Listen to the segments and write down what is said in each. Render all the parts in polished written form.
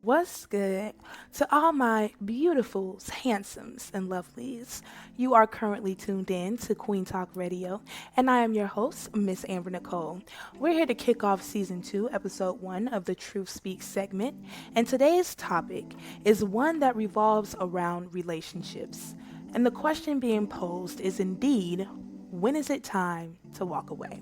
What's good to all my beautifuls, handsomes, and lovelies? You are currently tuned in to Queen Talk Radio, and I am your host, Miss Amber Nicole. We're here to kick off season 2, episode 1 of the Truth Speaks segment, and today's topic is one that revolves around relationships. And the question being posed is indeed, when is it time to walk away?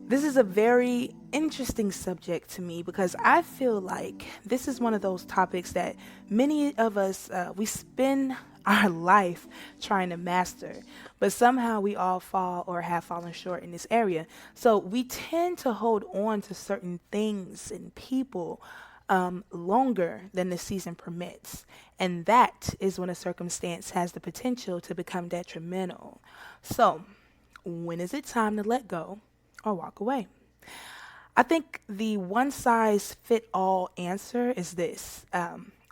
This is a very interesting subject to me because I feel like this is one of those topics that many of us we spend our life trying to master, but somehow we all fall or have fallen short in this area. So we tend to hold on to certain things and people longer than the season permits. And that is when a circumstance has the potential to become detrimental. So, when is it time to let go or walk away? I think the one size fit all answer is this.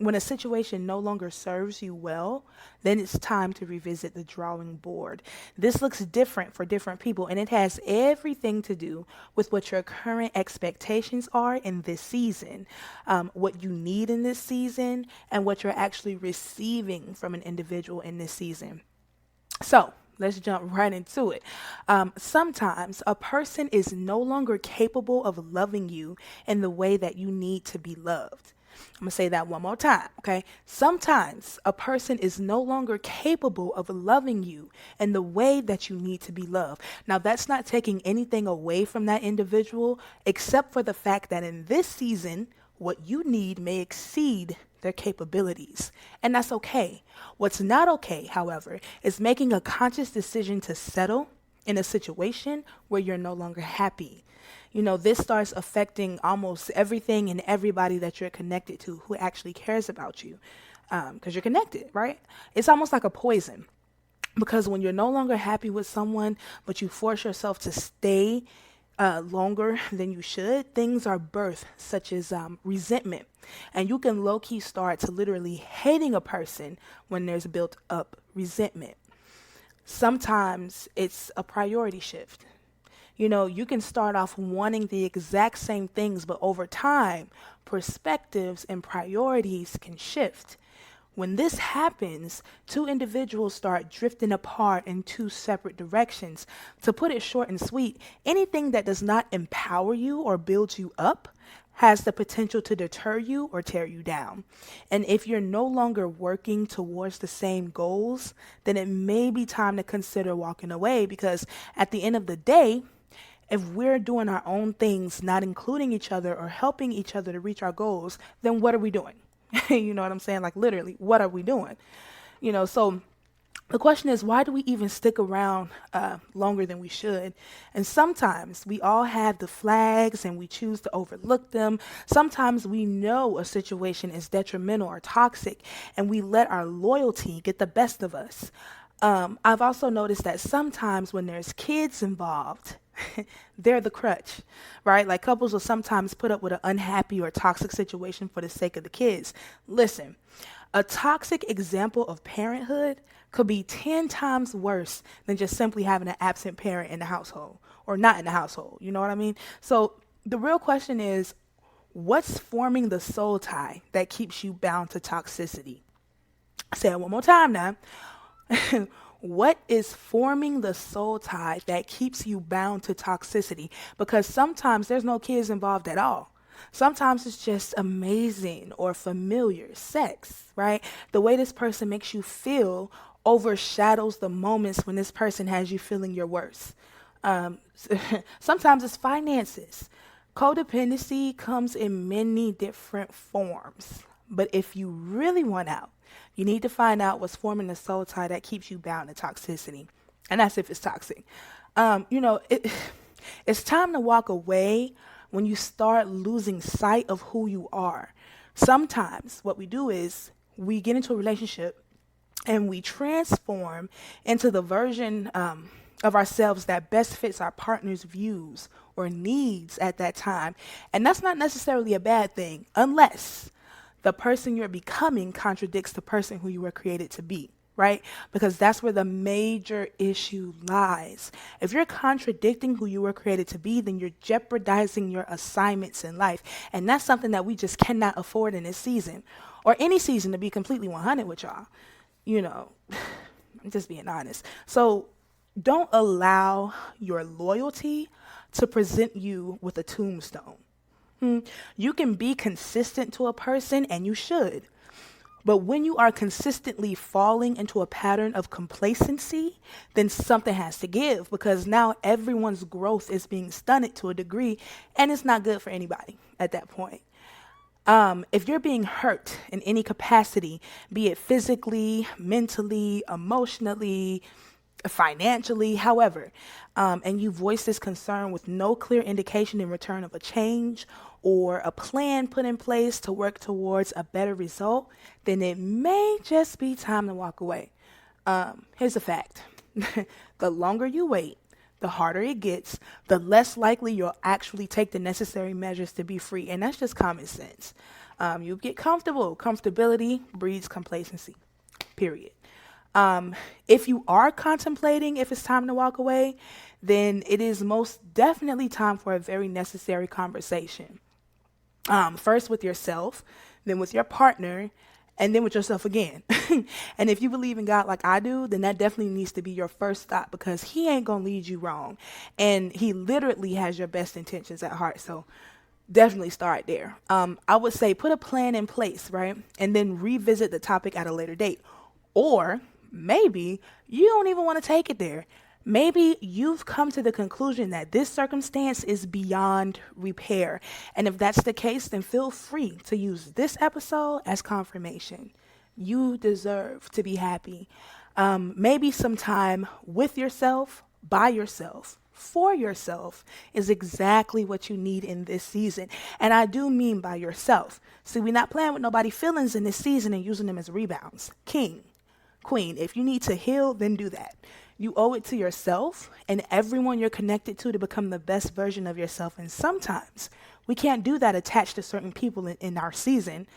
When a situation no longer serves you well, then it's time to revisit the drawing board. This looks different for different people, and it has everything to do with what your current expectations are in this season, what you need in this season, and what you're actually receiving from an individual in this season. So let's jump right into it. Sometimes a person is no longer capable of loving you in the way that you need to be loved. I'm going to say that one more time, okay? Sometimes a person is no longer capable of loving you in the way that you need to be loved. Now, that's not taking anything away from that individual, except for the fact that in this season, what you need may exceed their capabilities. And that's okay. What's not okay, however, is making a conscious decision to settle in a situation where you're no longer happy. This starts affecting almost everything and everybody that you're connected to who actually cares about you because you're connected, right? It's almost like a poison because when you're no longer happy with someone, but you force yourself to stay longer than you should, things are birthed, such as resentment. And you can low key start to literally hating a person when there's built up resentment. Sometimes it's a priority shift. You can start off wanting the exact same things, but over time, perspectives and priorities can shift. When this happens, two individuals start drifting apart in two separate directions. To put it short and sweet, anything that does not empower you or build you up has the potential to deter you or tear you down. And if you're no longer working towards the same goals, then it may be time to consider walking away because at the end of the day, if we're doing our own things, not including each other or helping each other to reach our goals, then what are we doing? You know what I'm saying? Like literally, what are we doing? So the question is, why do we even stick around longer than we should? And sometimes we all have the flags and we choose to overlook them. Sometimes we know a situation is detrimental or toxic and we let our loyalty get the best of us. I've also noticed that sometimes when there's kids involved, they're the crutch, right? Like couples will sometimes put up with an unhappy or toxic situation for the sake of the kids. Listen, a toxic example of parenthood could be 10 times worse than just simply having an absent parent in the household or not in the household. You know what I mean? So the real question is, what's forming the soul tie that keeps you bound to toxicity? Say it one more time now. What is forming the soul tie that keeps you bound to toxicity? Because sometimes there's no kids involved at all. Sometimes it's just amazing or familiar sex, right? The way this person makes you feel overshadows the moments when this person has you feeling your worst. Um, Sometimes it's finances. Codependency comes in many different forms. But if you really want out, you need to find out what's forming the soul tie that keeps you bound to toxicity. And that's if it's toxic. It's time to walk away when you start losing sight of who you are. Sometimes what we do is we get into a relationship and we transform into the version of ourselves that best fits our partner's views or needs at that time. And that's not necessarily a bad thing unless the person you're becoming contradicts the person who you were created to be, right? Because that's where the major issue lies. If you're contradicting who you were created to be, then you're jeopardizing your assignments in life. And that's something that we just cannot afford in this season, or any season, to be completely 100 with y'all. You know, I'm just being honest. So don't allow your loyalty to present you with a tombstone. You can be consistent to a person, and you should. But when you are consistently falling into a pattern of complacency, then something has to give, because now everyone's growth is being stunted to a degree, and it's not good for anybody at that point. If you're being hurt in any capacity, be it physically, mentally, emotionally, financially, however, and you voice this concern with no clear indication in return of a change or a plan put in place to work towards a better result, then it may just be time to walk away. Here's a fact. The longer you wait, the harder it gets, the less likely you'll actually take the necessary measures to be free. And that's just common sense. You get comfortable. Comfortability breeds complacency, period. If you are contemplating if it's time to walk away, then it is most definitely time for a very necessary conversation. First with yourself, then with your partner, and then with yourself again. And if you believe in God like I do, then that definitely needs to be your first stop, because he ain't going to lead you wrong. And he literally has your best intentions at heart. So definitely start there. I would say put a plan in place, right? And then revisit the topic at a later date. Or maybe you don't even want to take it there. Maybe you've come to the conclusion that this circumstance is beyond repair. And if that's the case, then feel free to use this episode as confirmation. You deserve to be happy. Maybe some time with yourself, by yourself, for yourself is exactly what you need in this season. And I do mean by yourself. See, we're not playing with nobody's feelings in this season and using them as rebounds. King, queen, if you need to heal, then do that. You owe it to yourself and everyone you're connected to become the best version of yourself. And sometimes we can't do that attached to certain people in our season.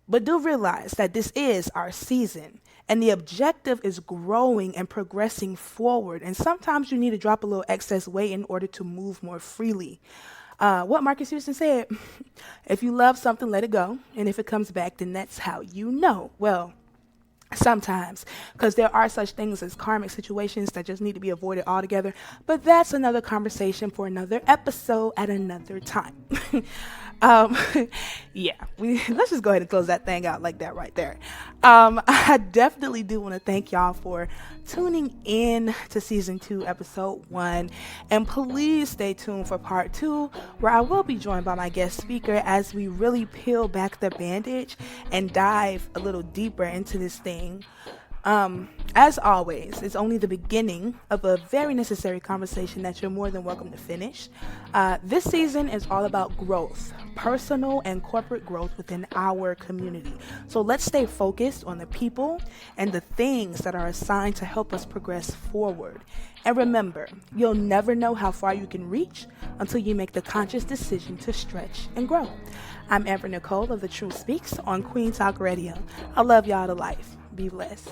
But do realize that this is our season, and the objective is growing and progressing forward. And sometimes you need to drop a little excess weight in order to move more freely. What Marcus Houston said, if you love something, let it go. And if it comes back, then that's how you know. Well, sometimes, because there are such things as karmic situations that just need to be avoided altogether. But that's another conversation for another episode at another time. Yeah, let's just go ahead and close that thing out like that right there. I definitely do want to thank y'all for tuning in to season 2, episode 1. And please stay tuned for part 2, where I will be joined by my guest speaker as we really peel back the bandage and dive a little deeper into this thing. As always, it's only the beginning of a very necessary conversation that you're more than welcome to finish. This season is all about growth, personal and corporate growth within our community. So let's stay focused on the people and the things that are assigned to help us progress forward. And remember, you'll never know how far you can reach until you make the conscious decision to stretch and grow. I'm Amber Nicole of The Truth Speaks on Queen Talk Radio. I love y'all to life. Be blessed.